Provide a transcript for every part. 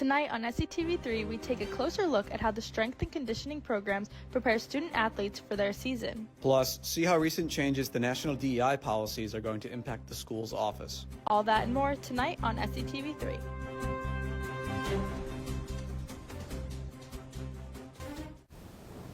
Tonight on SCTV3, we take a closer look at how the strength and conditioning programs prepare student athletes for their season. Plus, see how recent changes to national DEI policies are going to impact the school's office. All that and more tonight on SCTV3.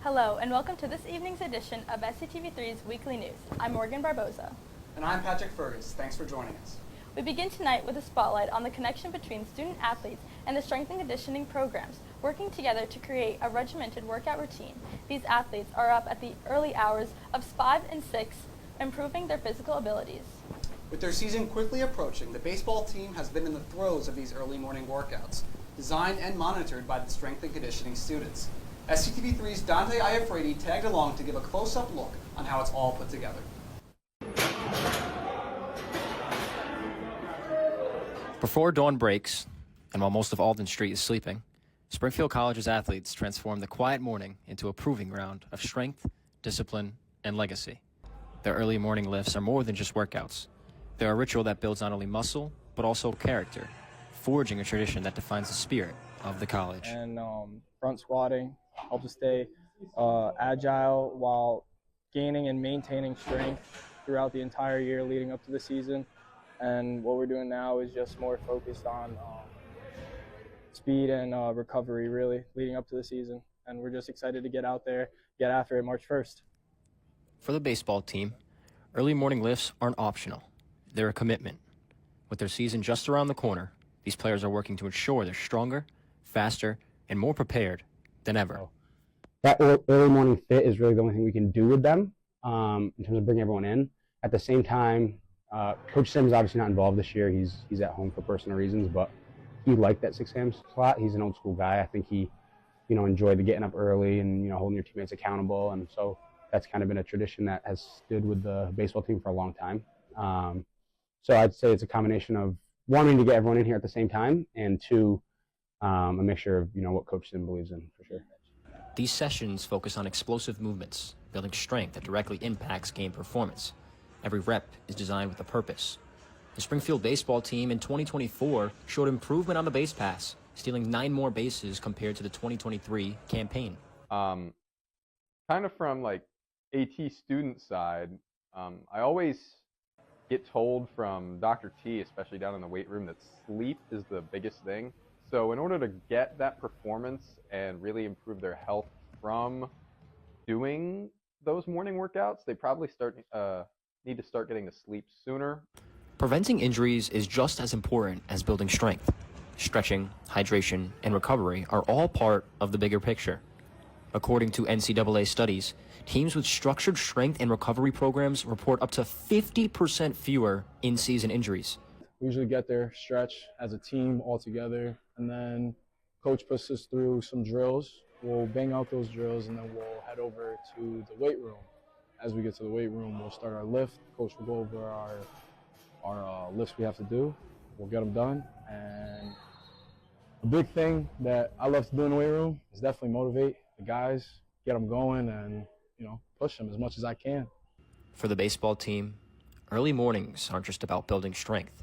Hello, and welcome to this evening's edition of SCTV3's Weekly News. I'm Morgan Barboza. And I'm Patrick Fergus. Thanks for joining us. We begin tonight with a spotlight on the connection between student athletes and the strength and conditioning programs, working together to create a regimented workout routine. These athletes are up at the early hours of 5 and 6, improving their physical abilities. With their season quickly approaching, the baseball team has been in the throes of these early morning workouts, designed and monitored by the strength and conditioning students. SCTV3's Dante Iafredi tagged along to give a close-up look on how it's all put together. Before dawn breaks, and while most of Alden Street is sleeping, Springfield College's athletes transform the quiet morning into a proving ground of strength, discipline, and legacy. Their early morning lifts are more than just workouts. They're a ritual that builds not only muscle, but also character, forging a tradition that defines the spirit of the college. And front squatting helps us stay agile while gaining and maintaining strength throughout the entire year leading up to the season. And what we're doing now is just more focused on speed and recovery, really, leading up to the season. And we're just excited to get out there, get after it March 1st. For the baseball team, early morning lifts aren't optional. They're a commitment. With their season just around the corner, these players are working to ensure they're stronger, faster, and more prepared than ever. That early morning fit is really the only thing we can do with them in terms of bringing everyone in. At the same time, Coach Sims is obviously not involved this year. He's at home for personal reasons, but he liked that 6 a.m. slot. He's an old school guy. I think he, enjoyed the getting up early and, holding your teammates accountable. And so that's kind of been a tradition that has stood with the baseball team for a long time. So I'd say it's a combination of wanting to get everyone in here at the same time, and two, a mixture of, what Coach Sims believes in, for sure. These sessions focus on explosive movements, building strength that directly impacts game performance. Every rep is designed with a purpose. The Springfield baseball team in 2024 showed improvement on the base pass, stealing 9 more bases compared to the 2023 campaign. Kind of from AT student side, I always get told from Dr. T, especially down in the weight room, that sleep is the biggest thing. So in order to get that performance and really improve their health from doing those morning workouts, they probably need to start getting to sleep sooner. Preventing injuries is just as important as building strength. Stretching, hydration, and recovery are all part of the bigger picture. According to NCAA studies, teams with structured strength and recovery programs report up to 50% fewer in-season injuries. We usually get there, stretch as a team all together, and then coach puts us through some drills. We'll bang out those drills, and then we'll head over to the weight room. As we get to the weight room, we'll start our lift. Coach will go over our lifts we have to do. We'll get them done. And a big thing that I love to do in the weight room is definitely motivate the guys, get them going, and push them as much as I can. For the baseball team, early mornings aren't just about building strength.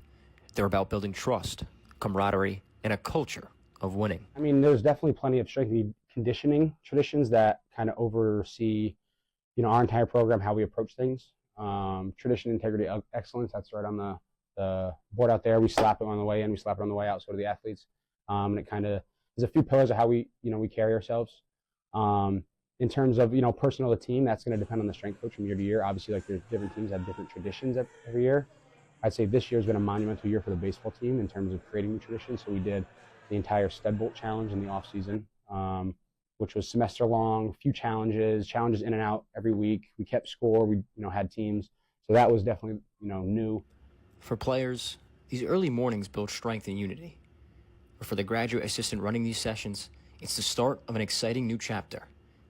They're about building trust, camaraderie, and a culture of winning. I mean, there's definitely plenty of strength and conditioning traditions that kind of oversee our entire program, how we approach things. Tradition, integrity, excellence, that's right on the board out there. We slap it on the way in, we slap it on the way out, so do the athletes. And it kind of, there's a few pillars of how we carry ourselves. In terms of, personal to team, that's going to depend on the strength coach from year to year. Obviously, there's different teams that have different traditions every year. I'd say this year has been a monumental year for the baseball team in terms of creating new traditions. So we did the entire Stud Bolt Challenge in the off season, which was semester long, a few challenges in and out every week. We kept score. We had teams. So that was definitely new. For players, these early mornings build strength and unity. But for the graduate assistant running these sessions, it's the start of an exciting new chapter.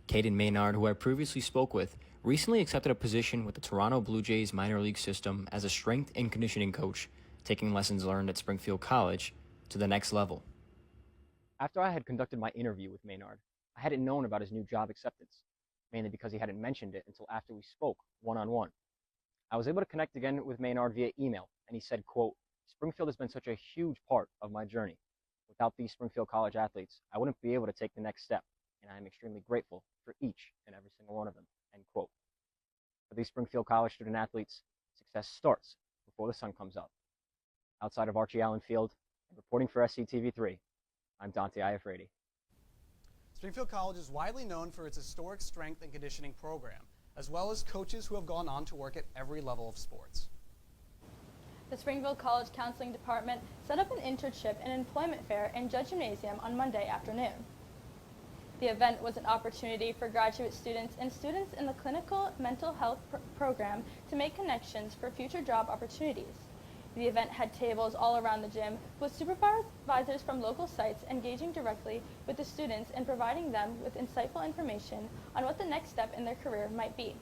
Caden Maynard, who I previously spoke with, recently accepted a position with the Toronto Blue Jays minor league system as a strength and conditioning coach, taking lessons learned at Springfield College to the next level. After I had conducted my interview with Maynard, I hadn't known about his new job acceptance, mainly because he hadn't mentioned it until after we spoke one-on-one. I was able to connect again with Maynard via email, and he said, quote, "Springfield has been such a huge part of my journey. Without these Springfield College athletes, I wouldn't be able to take the next step, and I am extremely grateful for each and every single one of them, end quote. For these Springfield College student athletes, success starts before the sun comes up. Outside of Archie Allen Field, and reporting for SCTV3, I'm Dante Iafredi. Springfield College is widely known for its historic strength and conditioning program, as well as coaches who have gone on to work at every level of sports. The Springfield College Counseling Department set up an internship and employment fair in Judd Gymnasium on Monday afternoon. The event was an opportunity for graduate students and students in the clinical mental health program to make connections for future job opportunities. The event had tables all around the gym, with supervisors from local sites engaging directly with the students and providing them with insightful information on what the next step in their career might be.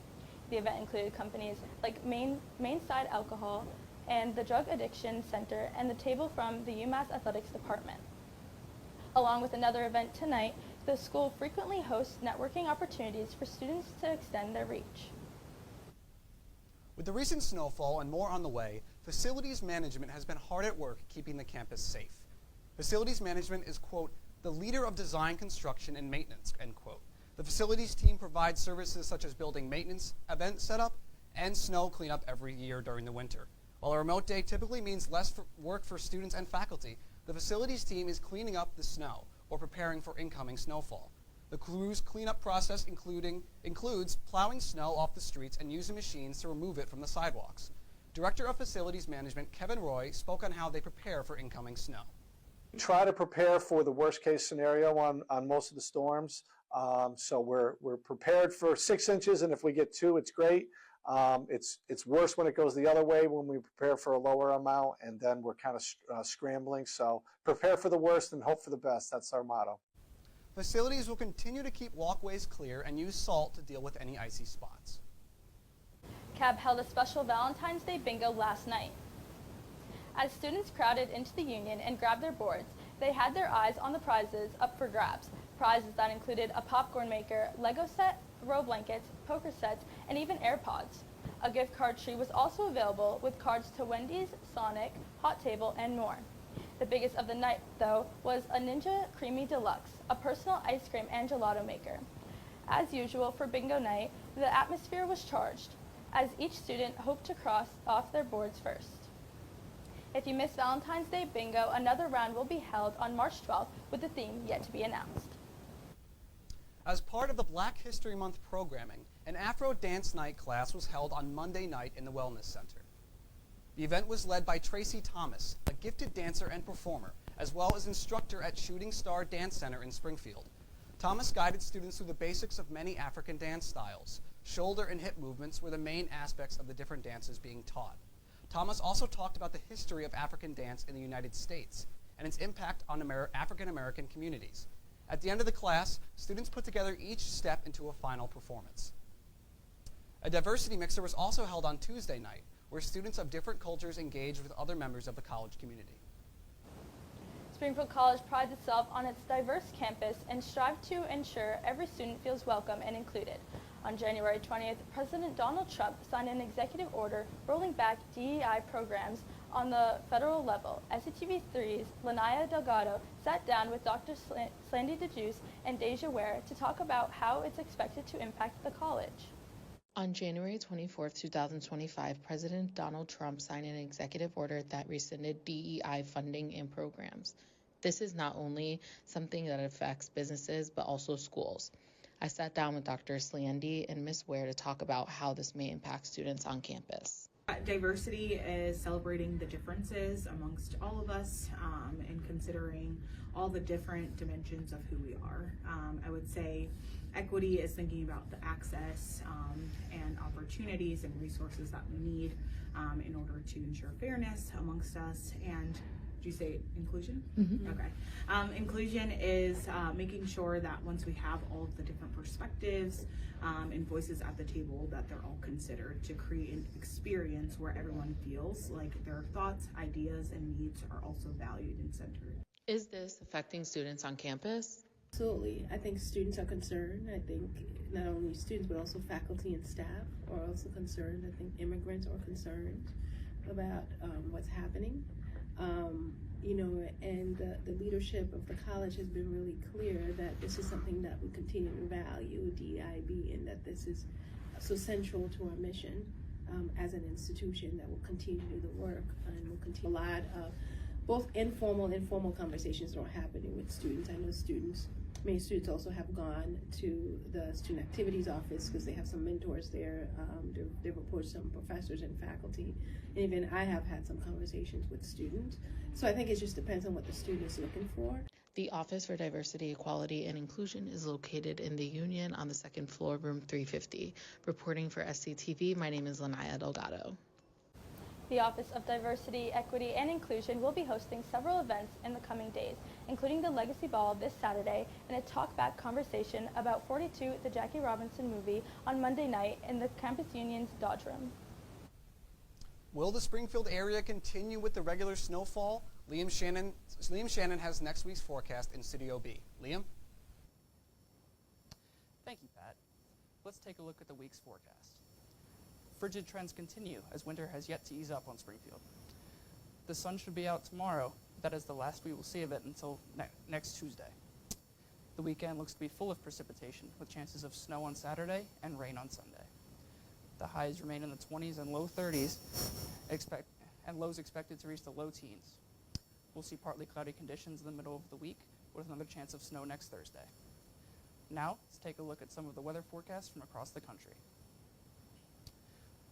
The event included companies like Mainside Alcohol and the Drug Addiction Center and the table from the UMass Athletics Department. Along with another event tonight, the school frequently hosts networking opportunities for students to extend their reach. With the recent snowfall and more on the way, facilities management has been hard at work keeping the campus safe. Facilities management is, quote, the leader of design, construction, and maintenance, end quote. The facilities team provides services such as building maintenance, event setup, and snow cleanup every year during the winter. While a remote day typically means less work for students and faculty, the facilities team is cleaning up the snow or preparing for incoming snowfall. The crew's cleanup process includes plowing snow off the streets and using machines to remove it from the sidewalks. Director of Facilities Management Kevin Roy spoke on how they prepare for incoming snow. We try to prepare for the worst case scenario on most of the storms. So we're prepared for 6 inches, and if we get 2, it's great. It's worse when it goes the other way when we prepare for a lower amount, and then we're kind of scrambling. So prepare for the worst and hope for the best. That's our motto. Facilities will continue to keep walkways clear and use salt to deal with any icy spots. CAB held a special Valentine's Day bingo last night. As students crowded into the Union and grabbed their boards, they had their eyes on the prizes up for grabs. Prizes that included a popcorn maker, Lego set, row blankets, poker sets, and even AirPods. A gift card tree was also available with cards to Wendy's, Sonic, Hot Table, and more. The biggest of the night, though, was a Ninja Creamy Deluxe, a personal ice cream and gelato maker. As usual for bingo night, the atmosphere was charged, as each student hoped to cross off their boards first. If you missed Valentine's Day bingo, another round will be held on March 12th with the theme yet to be announced. As part of the Black History Month programming, an Afro dance night class was held on Monday night in the Wellness Center. The event was led by Tracy Thomas, a gifted dancer and performer, as well as instructor at Shooting Star Dance Center in Springfield. Thomas guided students through the basics of many African dance styles. Shoulder and hip movements were the main aspects of the different dances being taught. Thomas also talked about the history of African dance in the United States and its impact on African American communities. At the end of the class, students put together each step into a final performance. A diversity mixer was also held on Tuesday night, where students of different cultures engaged with other members of the college community. Springfield College prides itself on its diverse campus and strives to ensure every student feels welcome and included. On January 20th, President Donald Trump signed an executive order rolling back DEI programs on the federal level. SCTV3's Lanaya Delgado sat down with Dr. Slandy DeJuice and Deja Ware to talk about how it's expected to impact the college. On January 24, 2025, President Donald Trump signed an executive order that rescinded DEI funding and programs. This is not only something that affects businesses, but also schools. I sat down with Dr. Slandy and Ms. Ware to talk about how this may impact students on campus. Diversity is celebrating the differences amongst all of us and considering all the different dimensions of who we are. I would say equity is thinking about the access and opportunities and resources that we need in order to ensure fairness amongst us. And did you say inclusion? Mm-hmm. Okay. Inclusion is making sure that once we have all of the different perspectives and voices at the table, that they're all considered to create an experience where everyone feels like their thoughts, ideas, and needs are also valued and centered. Is this affecting students on campus? Absolutely. I think students are concerned. I think not only students, but also faculty and staff are also concerned. I think immigrants are concerned about what's happening. and the leadership of the college has been really clear that this is something that we continue to value, DEIB, and that this is so central to our mission as an institution that will continue to do the work and will continue. A lot of both informal and formal conversations are happening with students. I know many students also have gone to the student activities office because they have some mentors there. They've reported some professors and faculty. And even I have had some conversations with students. So I think it just depends on what the student is looking for. The Office for Diversity, Equality, and Inclusion is located in the Union on the second floor, room 350. Reporting for SCTV, my name is Lanaya Delgado. The Office of Diversity, Equity, and Inclusion will be hosting several events in the coming days, including the Legacy Ball this Saturday and a talk-back conversation about 42, the Jackie Robinson movie, on Monday night in the Campus Union's Dodge Room. Will the Springfield area continue with the regular snowfall? Liam Shannon has next week's forecast in Studio B. Liam? Thank you, Pat. Let's take a look at the week's forecast. Frigid trends continue as winter has yet to ease up on Springfield. The sun should be out tomorrow. That is the last we will see of it until next Tuesday. The weekend looks to be full of precipitation with chances of snow on Saturday and rain on Sunday. The highs remain in the 20s and low 30s, and lows expected to reach the low teens. We'll see partly cloudy conditions in the middle of the week with another chance of snow next Thursday. Now, let's take a look at some of the weather forecasts from across the country.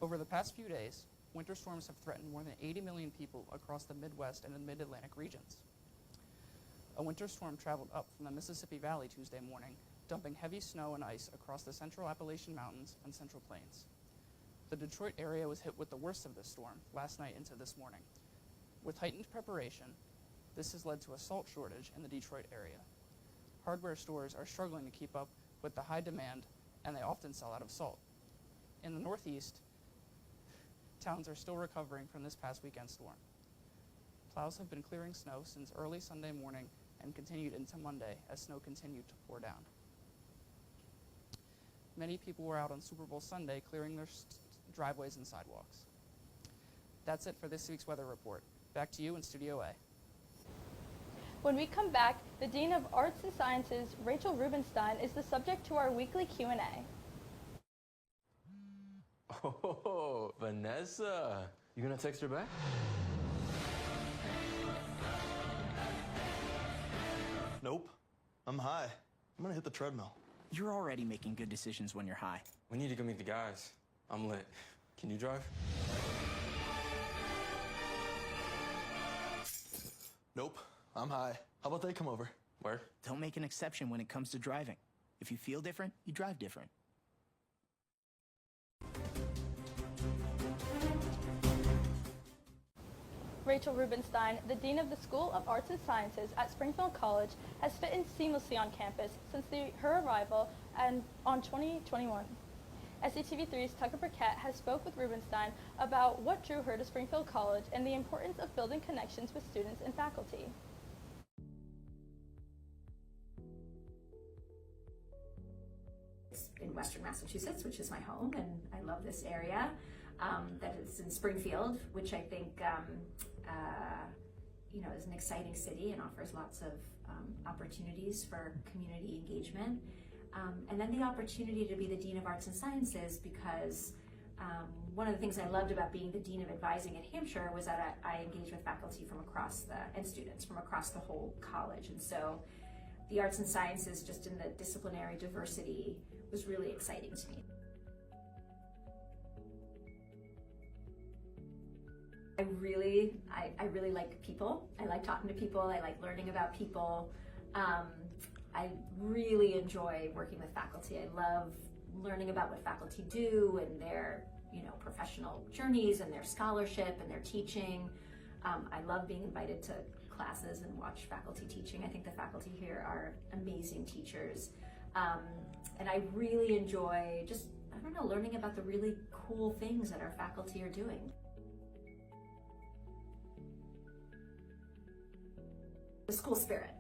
Over the past few days, winter storms have threatened more than 80 million people across the Midwest and the Mid-Atlantic regions. A winter storm traveled up from the Mississippi Valley Tuesday morning, dumping heavy snow and ice across the central Appalachian Mountains and Central Plains. The Detroit area was hit with the worst of this storm last night into this morning. With heightened preparation, this has led to a salt shortage in the Detroit area. Hardware stores are struggling to keep up with the high demand, and they often sell out of salt. In the Northeast, towns are still recovering from this past weekend storm. Plows have been clearing snow since early Sunday morning and continued into Monday as snow continued to pour down. Many people were out on Super Bowl Sunday clearing their driveways and sidewalks. That's it for this week's weather report. Back to you in Studio A. When we come back, the Dean of Arts and Sciences, Rachel Rubenstein, is the subject to our weekly Q&A. Oh, Vanessa. You gonna text her back? Nope. I'm high. I'm gonna hit the treadmill. You're already making good decisions when you're high. We need to go meet the guys. I'm lit. Can you drive? Nope. I'm high. How about they come over? Where? Don't make an exception when it comes to driving. If you feel different, you drive different. Rachel Rubenstein, the Dean of the School of Arts and Sciences at Springfield College, has fit in seamlessly on campus since her arrival on 2021. SCTV3's Tucker Burkett has spoke with Rubenstein about what drew her to Springfield College and the importance of building connections with students and faculty. In Western Massachusetts, which is my home, and I love this area. That is in Springfield, which I think is an exciting city and offers lots of opportunities for community engagement. And then the opportunity to be the Dean of Arts and Sciences, because one of the things I loved about being the Dean of Advising at Hampshire was that I engaged with faculty from across and students from across the whole college. And so the arts and sciences, just in the disciplinary diversity, was really exciting to me. I really like people. I like talking to people. I like learning about people. I really enjoy working with faculty. I love learning about what faculty do and their, professional journeys and their scholarship and their teaching. I love being invited to classes and watch faculty teaching. I think the faculty here are amazing teachers. And I really enjoy learning about the really cool things that our faculty are doing. The school spirit.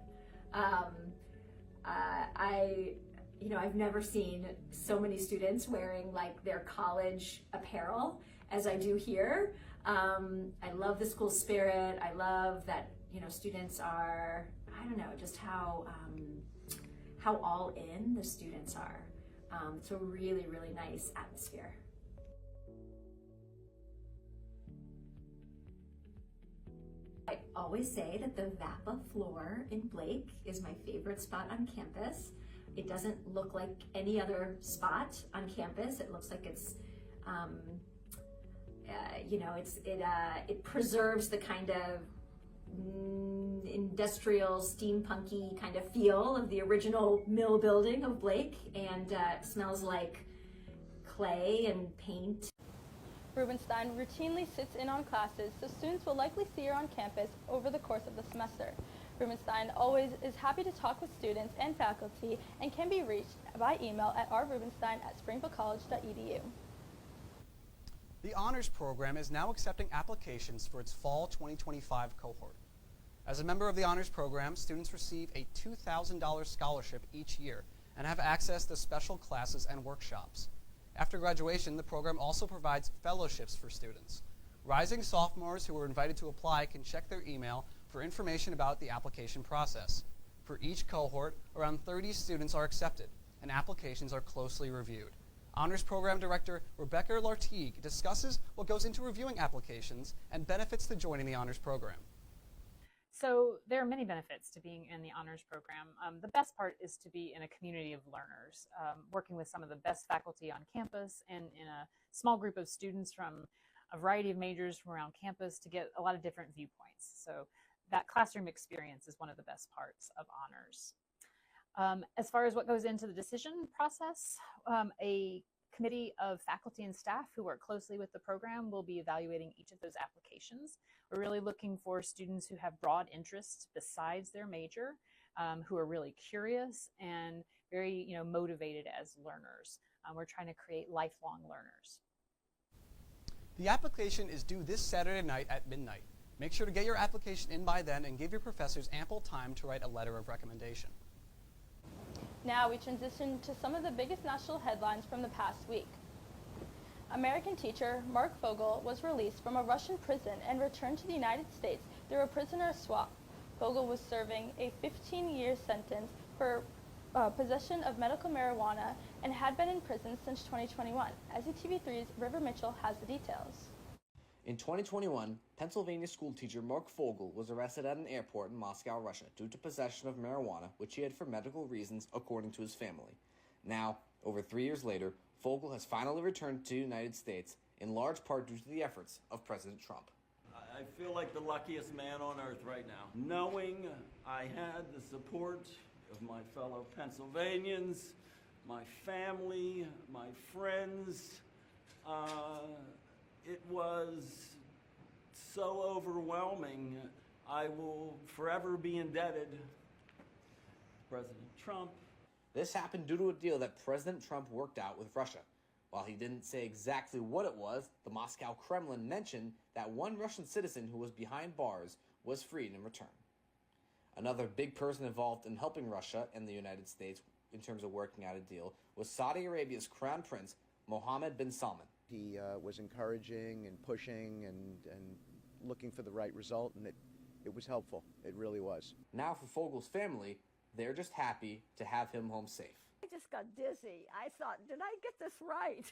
I've never seen so many students wearing like their college apparel as I do here. I love the school spirit. I love that, you know, students are, I don't know, just how all in the students are. It's a really, really nice atmosphere. I always say that the VAPA floor in Blake is my favorite spot on campus. It doesn't look like any other spot on campus. It looks like it's, you know, it preserves the kind of industrial, steampunky kind of feel of the original mill building of Blake, and it smells like clay and paint. Rubenstein routinely sits in on classes, so students will likely see her on campus over the course of the semester. Rubenstein always is happy to talk with students and faculty and can be reached by email at rrubenstein@springfieldcollege.edu. The Honors Program is now accepting applications for its Fall 2025 cohort. As a member of the Honors Program, students receive a $2,000 scholarship each year and have access to special classes and workshops. After graduation, the program also provides fellowships for students. Rising sophomores who are invited to apply can check their email for information about the application process. For each cohort, around 30 students are accepted, and applications are closely reviewed. Honors Program Director Rebecca Lartigue discusses what goes into reviewing applications and benefits to joining the Honors Program. So there are many benefits to being in the Honors Program. The best part is to be in a community of learners, working with some of the best faculty on campus and in a small group of students from a variety of majors from around campus to get a lot of different viewpoints. So that classroom experience is one of the best parts of Honors. As far as what goes into the decision process, a committee of faculty and staff who work closely with the program will be evaluating each of those applications. We're really looking for students who have broad interests besides their major, who are really curious and very, you know, motivated as learners. We're trying to create lifelong learners. The application is due this Saturday night at midnight. Make sure to get your application in by then and give your professors ample time to write a letter of recommendation. Now we transition to some of the biggest national headlines from the past week. American teacher Mark Fogel was released from a Russian prison and returned to the United States through a prisoner swap. Fogel was serving a 15-year sentence for possession of medical marijuana and had been in prison since 2021. SCTV3's River Mitchell has the details. In 2021, Pennsylvania schoolteacher Mark Fogel was arrested at an airport in Moscow, Russia, due to possession of marijuana, which he had for medical reasons, according to his family. Now, over 3 years later, Fogel has finally returned to the United States, in large part due to the efforts of President Trump. I feel like the luckiest man on earth right now, knowing I had the support of my fellow Pennsylvanians, my family, my friends. It was so overwhelming. I will forever be indebted to President Trump. This happened due to a deal that President Trump worked out with Russia. While he didn't say exactly what it was, the Moscow Kremlin mentioned that one Russian citizen who was behind bars was freed in return. Another big person involved in helping Russia and the United States in terms of working out a deal was Saudi Arabia's Crown Prince, Mohammed bin Salman. He was encouraging and pushing and looking for the right result, and it was helpful. It really was. Now for Fogel's family, they're just happy to have him home safe. I just got dizzy. I thought, did I get this right?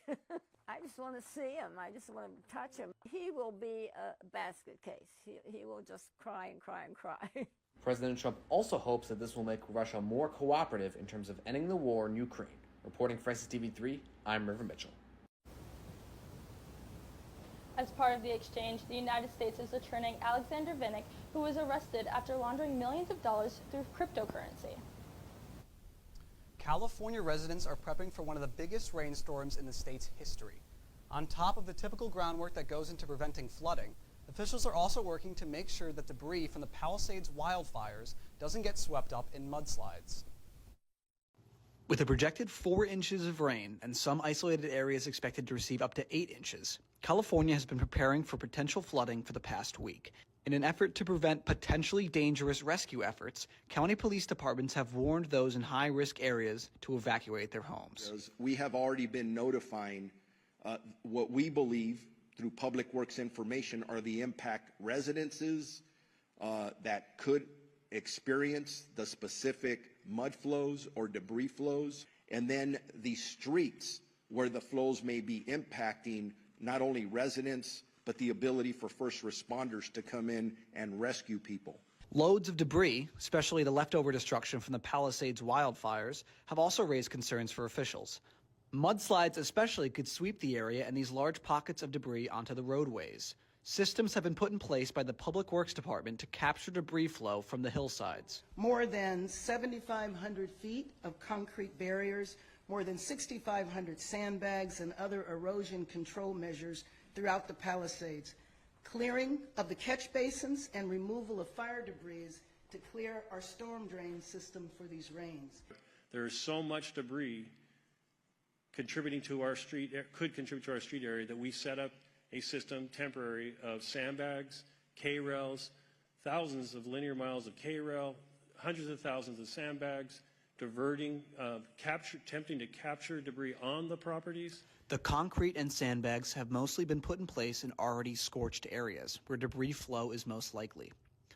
I just want to see him. I just want to touch him. He will be a basket case. He will just cry and cry and cry. President Trump also hopes that this will make Russia more cooperative in terms of ending the war in Ukraine. Reporting for SCTV3, I'm River Mitchell. As part of the exchange, the United States is returning Alexander Vinnick, who was arrested after laundering millions of dollars through cryptocurrency. California residents are prepping for one of the biggest rainstorms in the state's history. On top of the typical groundwork that goes into preventing flooding, officials are also working to make sure that debris from the Palisades wildfires doesn't get swept up in mudslides. With a projected 4 inches of rain and some isolated areas expected to receive up to 8 inches, California has been preparing for potential flooding for the past week. In an effort to prevent potentially dangerous rescue efforts, county police departments have warned those in high-risk areas to evacuate their homes. We have already been notifying what we believe through Public Works information are the impact residences that could experience the specific mud flows or debris flows, and then the streets where the flows may be impacting not only residents, but the ability for first responders to come in and rescue people. Loads of debris, especially the leftover destruction from the Palisades wildfires, have also raised concerns for officials. Mudslides especially could sweep the area and these large pockets of debris onto the roadways. Systems have been put in place by the Public Works Department to capture debris flow from the hillsides. More than 7,500 feet of concrete barriers, more than 6,500 sandbags and other erosion control measures throughout the Palisades. Clearing of the catch basins and removal of fire debris to clear our storm drain system for these rains. There is so much debris contributing to our street, could contribute to our street area, that we set up a system temporary of sandbags, K-rails, thousands of linear miles of K-rail, hundreds of thousands of sandbags, diverting, attempting to capture debris on the properties. The concrete and sandbags have mostly been put in place in already scorched areas where debris flow is most likely.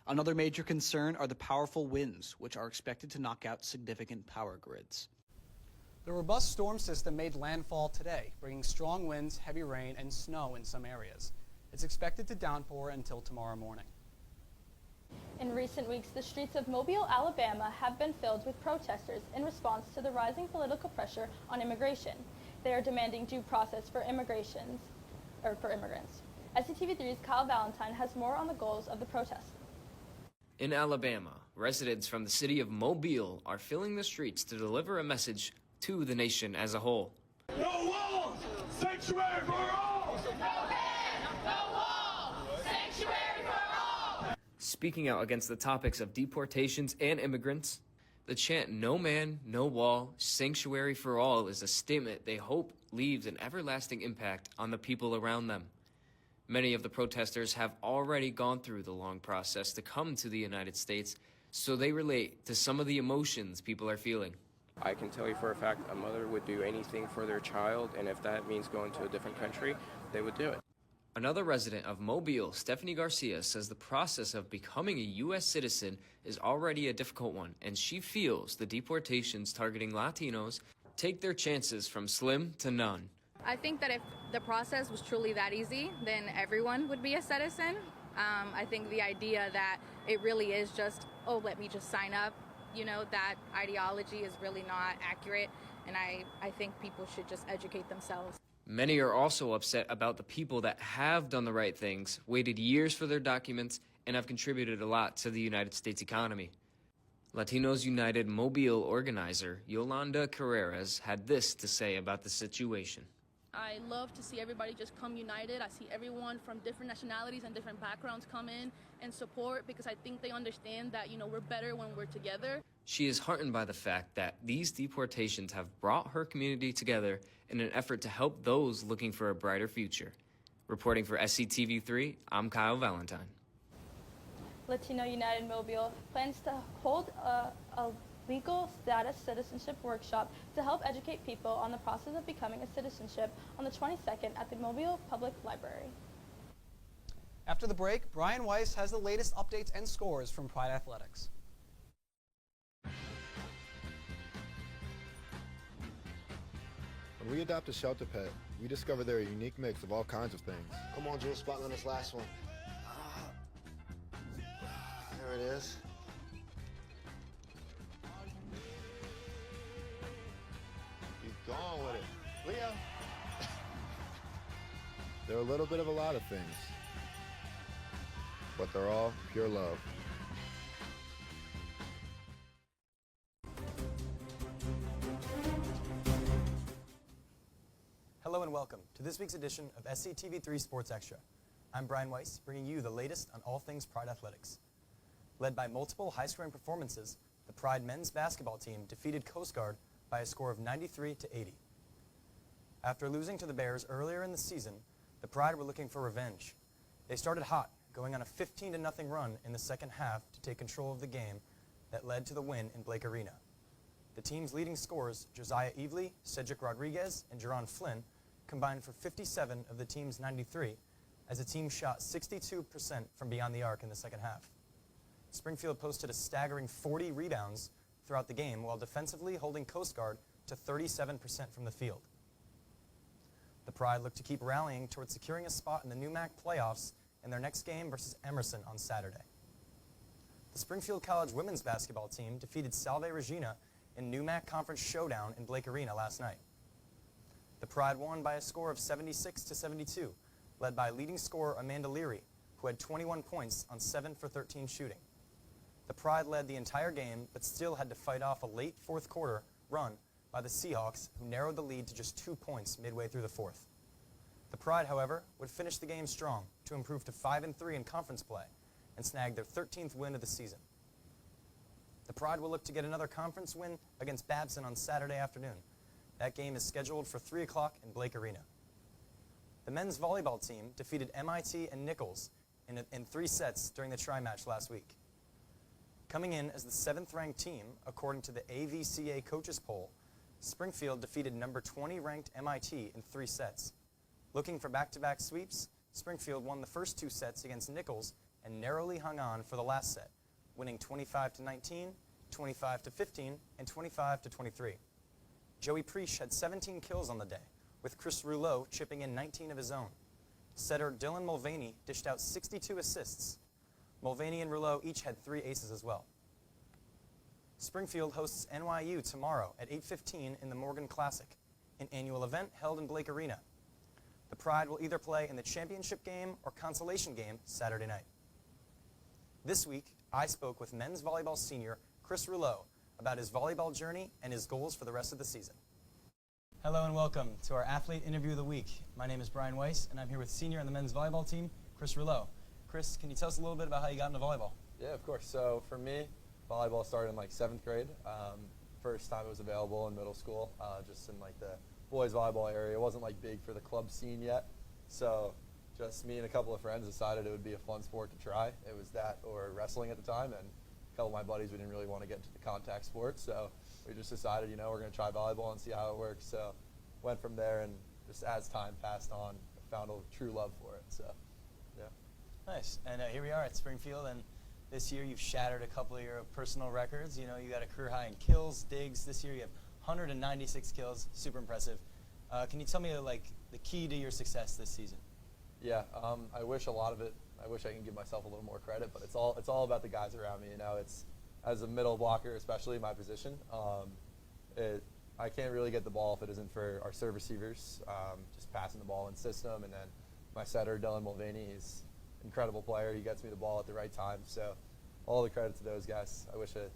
Another major concern are the powerful winds, which are expected to knock out significant power grids. The robust storm system made landfall today, bringing strong winds, heavy rain, and snow in some areas. It's expected to downpour until tomorrow morning. In recent weeks, the streets of Mobile, Alabama have been filled with protesters in response to the rising political pressure on immigration. They are demanding due process for immigrants. SCTV3's Kyle Valentine has more on the goals of the protest. In Alabama, residents from the city of Mobile are filling the streets to deliver a message to the nation as a whole. No walls! Sanctuary for all! No ban! No wall! Sanctuary for all! Speaking out against the topics of deportations and immigrants, the chant "No man, no wall, sanctuary for all" is a statement they hope leaves an everlasting impact on the people around them. Many of the protesters have already gone through the long process to come to the United States, so they relate to some of the emotions people are feeling. I can tell you for a fact a mother would do anything for their child, and if that means going to a different country, they would do it. Another resident of Mobile, Stephanie Garcia, says the process of becoming a U.S. citizen is already a difficult one, and she feels the deportations targeting Latinos take their chances from slim to none. I think that if the process was truly that easy, then everyone would be a citizen. I think the idea that it really is just, oh, let me just sign up, that ideology is really not accurate, and I think people should just educate themselves. Many are also upset about the people that have done the right things, waited years for their documents, and have contributed a lot to the United States economy. Latinos United Mobile organizer Yolanda Carreras had this to say about the situation. I love to see everybody just come united. I see everyone from different nationalities and different backgrounds come in and support, because I think they understand that, we're better when we're together. She is heartened by the fact that these deportations have brought her community together in an effort to help those looking for a brighter future. Reporting for SCTV3, I'm Kyle Valentine. Latino United Mobile plans to hold a legal status citizenship workshop to help educate people on the process of becoming a citizenship on the 22nd at the Mobile Public Library. After the break, Brian Weiss has the latest updates and scores from Pride Athletics. When we adopt a shelter pet, we discover they're a unique mix of all kinds of things. Come on, Joe, spot on this last one. There it is. Keep going with it. Leo. They're a little bit of a lot of things, but they're all pure love. Hello and welcome to this week's edition of SCTV3 Sports Extra. I'm Brian Weiss, bringing you the latest on all things Pride Athletics. Led by multiple high-scoring performances, the Pride men's basketball team defeated Coast Guard by a score of 93-80. After losing to the Bears earlier in the season, the Pride were looking for revenge. They started hot, going on a 15-0 run in the second half to take control of the game that led to the win in Blake Arena. The team's leading scorers, Josiah Evely, Cedric Rodriguez, and Jerron Flynn, combined for 57 of the team's 93 as the team shot 62% from beyond the arc in the second half. Springfield posted a staggering 40 rebounds throughout the game while defensively holding Coast Guard to 37% from the field. The Pride looked to keep rallying towards securing a spot in the NUMAC playoffs in their next game versus Emerson on Saturday. The Springfield College women's basketball team defeated Salve Regina in NUMAC Conference Showdown in Blake Arena last night. The Pride won by a score of 76-72, led by leading scorer Amanda Leary, who had 21 points on 7 for 13 shooting. The Pride led the entire game, but still had to fight off a late fourth quarter run by the Seahawks, who narrowed the lead to just 2 points midway through the fourth. The Pride, however, would finish the game strong to improve to 5-3 in conference play and snag their 13th win of the season. The Pride will look to get another conference win against Babson on Saturday afternoon. That game is scheduled for 3 o'clock in Blake Arena. The men's volleyball team defeated MIT and Nichols in 3 sets during the tri-match last week. Coming in as the 7th-ranked team, according to the AVCA coaches poll, Springfield defeated number 20-ranked MIT in 3 sets. Looking for back-to-back sweeps, Springfield won the first 2 sets against Nichols and narrowly hung on for the last set, winning 25-19, 25-15, and 25-23. Joey Preach had 17 kills on the day, with Chris Rouleau chipping in 19 of his own. Setter Dylan Mulvaney dished out 62 assists. Mulvaney and Rouleau each had 3 aces as well. Springfield hosts NYU tomorrow at 8:15 in the Morgan Classic, an annual event held in Blake Arena. The Pride will either play in the championship game or consolation game Saturday night. This week, I spoke with men's volleyball senior Chris Rouleau about his volleyball journey and his goals for the rest of the season. Hello and welcome to our Athlete Interview of the Week. My name is Brian Weiss, and I'm here with senior on the men's volleyball team, Chris Rouleau. Chris, can you tell us a little bit about how you got into volleyball? Yeah, of course. So for me, volleyball started in like 7th grade. First time it was available in middle school, just in like the boys volleyball area. It wasn't like big for the club scene yet. So just me and a couple of friends decided it would be a fun sport to try. It was that or wrestling at the time, and a couple of my buddies, we didn't really want to get into the contact sports. So we just decided, you know, we're going to try volleyball and see how it works. So went from there, and just as time passed on, found a true love for it. So, yeah. Nice. And here we are at Springfield, and this year you've shattered a couple of your personal records. You know, you got a career high in kills, digs. This year you have 196 kills. Super impressive. Can you tell me like the key to your success this season? Yeah, I wish a lot of it. I wish I can give myself a little more credit, but it's all about the guys around me. You know, it's as a middle blocker, especially my position. I can't really get the ball if it isn't for our serve receivers, just passing the ball in system, and then my setter Dylan Mulvaney. He's an incredible player. He gets me the ball at the right time. So all the credit to those guys. I wish a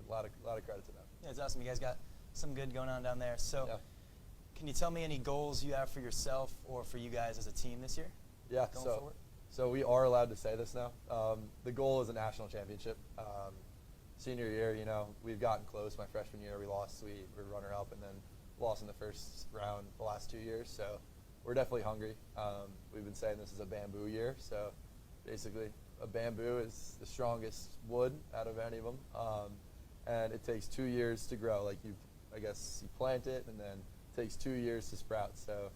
lot of credit to them. Yeah, it's awesome. You guys got some good going on down there. So. Yeah. Can you tell me any goals you have for yourself or for you guys as a team this year? Yeah, so we are allowed to say this now. The goal is a national championship. Senior year, you know, we've gotten close. My freshman year, we lost. We were runner-up and then lost in the first round the last 2 years. So we're definitely hungry. We've been saying this is a bamboo year. So basically, a bamboo is the strongest wood out of any of them. And it takes 2 years to grow. Like I guess you plant it and then takes 2 years to sprout. So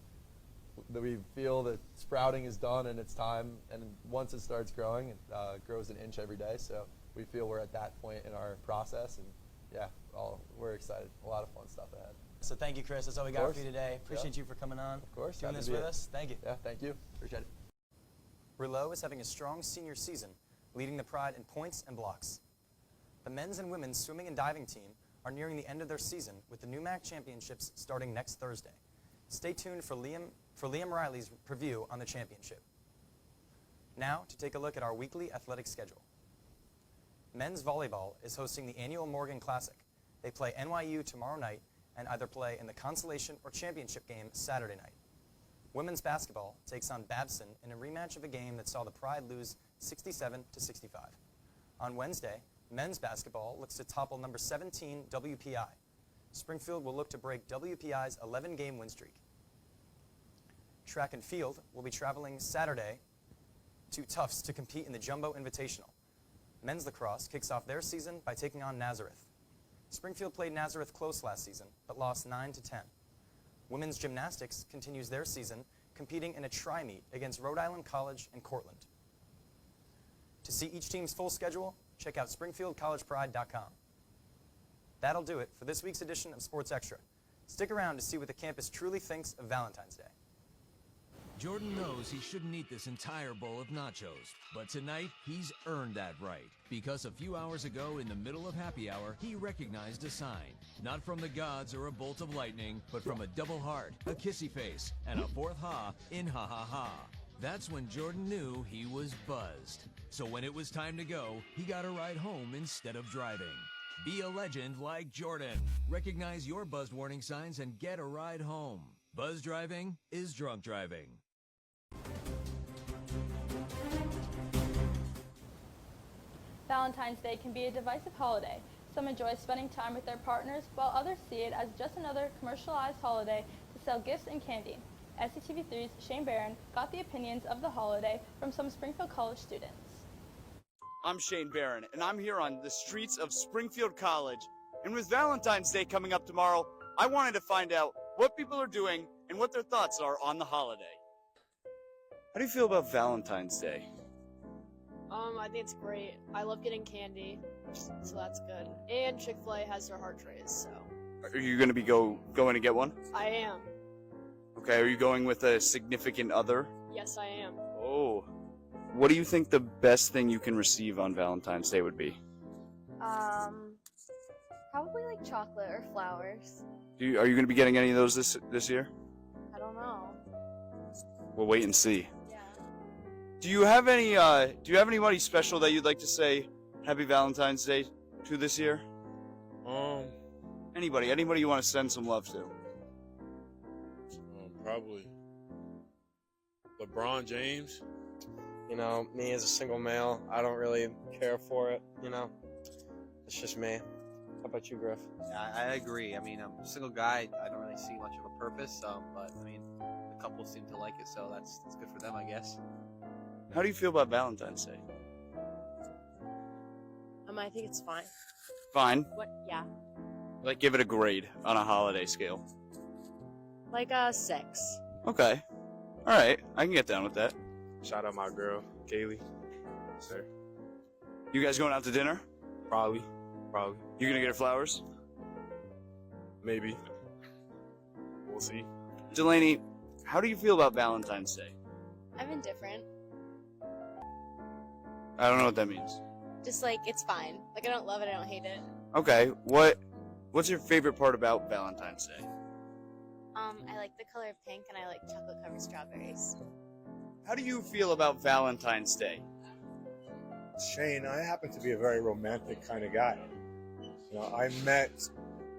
we feel that sprouting is done and it's time, and once it starts growing, it grows an inch every day. So we feel we're at that point in our process, and yeah, we're excited. A lot of fun stuff ahead. So thank you, Chris. That's all we got for you today. Appreciate you for coming on. Of course. Doing this with us. Thank you. Yeah, thank you. Appreciate it. Rouleau is having a strong senior season, leading the Pride in points and blocks. The men's and women's swimming and diving team are nearing the end of their season, with the NUMAC Championships starting next Thursday. Stay tuned for Liam Riley's preview on the championship. Now to take a look at our weekly athletic schedule. Men's volleyball is hosting the annual Morgan Classic. They play NYU tomorrow night and either play in the consolation or championship game Saturday night. Women's basketball takes on Babson in a rematch of a game that saw the Pride lose 67-65. On Wednesday, men's basketball looks to topple number 17 WPI. Springfield will look to break WPI's 11-game win streak. Track and field will be traveling Saturday to Tufts to compete in the Jumbo Invitational. Men's lacrosse kicks off their season by taking on Nazareth. Springfield played Nazareth close last season, but lost 9-10. Women's gymnastics continues their season, competing in a tri-meet against Rhode Island College and Cortland. To see each team's full schedule, check out springfieldcollegepride.com. That'll do it for this week's edition of Sports Extra. Stick around to see what the campus truly thinks of Valentine's Day. Jordan knows he shouldn't eat this entire bowl of nachos, but tonight he's earned that right, because a few hours ago in the middle of happy hour, he recognized a sign, not from the gods or a bolt of lightning, but from a double heart, a kissy face, and a fourth ha in ha ha ha. That's when Jordan knew he was buzzed. So when it was time to go, he got a ride home instead of driving. Be a legend like Jordan. Recognize your buzzed warning signs and get a ride home. Buzz driving is drunk driving. Valentine's Day can be a divisive holiday. Some enjoy spending time with their partners, while others see it as just another commercialized holiday to sell gifts and candy. SCTV3's Shane Barron got the opinions of the holiday from some Springfield College students. I'm Shane Barron, and I'm here on the streets of Springfield College. And with Valentine's Day coming up tomorrow, I wanted to find out what people are doing and what their thoughts are on the holiday. How do you feel about Valentine's Day? I think it's great. I love getting candy, so that's good. And Chick-fil-A has their heart trays, so. Are you going to be going to get one? I am. Okay, are you going with a significant other? Yes, I am. Oh. What do you think the best thing you can receive on Valentine's Day would be? Probably like chocolate or flowers. Are you going to be getting any of those this year? I don't know. We'll wait and see. Yeah. Do you have anybody special that you'd like to say Happy Valentine's Day to this year? Anybody you want to send some love to? Probably LeBron James. You know, me as a single male, I don't really care for it, you know. It's just me. How about you, Griff? Yeah, I agree. I mean, I'm a single guy. I don't really see much of a purpose, but I mean, the couple seem to like it, so that's good for them, I guess. How do you feel about Valentine's Day? I think it's fine. Fine. What? Yeah. Like, give it a grade on a holiday scale. Like a 6. Okay. All right. I can get down with that. Shout out my girl, Kaylee. Sir. You guys going out to dinner? Probably. You gonna get her flowers? Maybe. We'll see. Delaney, how do you feel about Valentine's Day? I'm indifferent. I don't know what that means. Just like, it's fine. Like, I don't love it, I don't hate it. Okay. What's your favorite part about Valentine's Day? I like the color of pink and I like chocolate-covered strawberries. How do you feel about Valentine's Day? Shane, I happen to be a very romantic kind of guy. You know, I met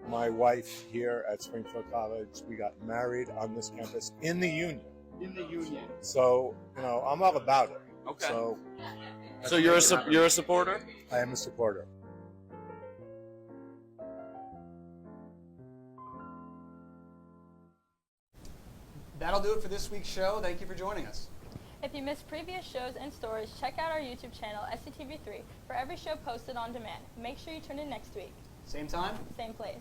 my wife here at Springfield College. We got married on this campus in the union. So, you know, I'm all about it. Okay. So you're a supporter? I am a supporter. That'll do it for this week's show. Thank you for joining us. If you missed previous shows and stories, check out our YouTube channel, SCTV3, for every show posted on demand. Make sure you tune in next week. Same time? Same place.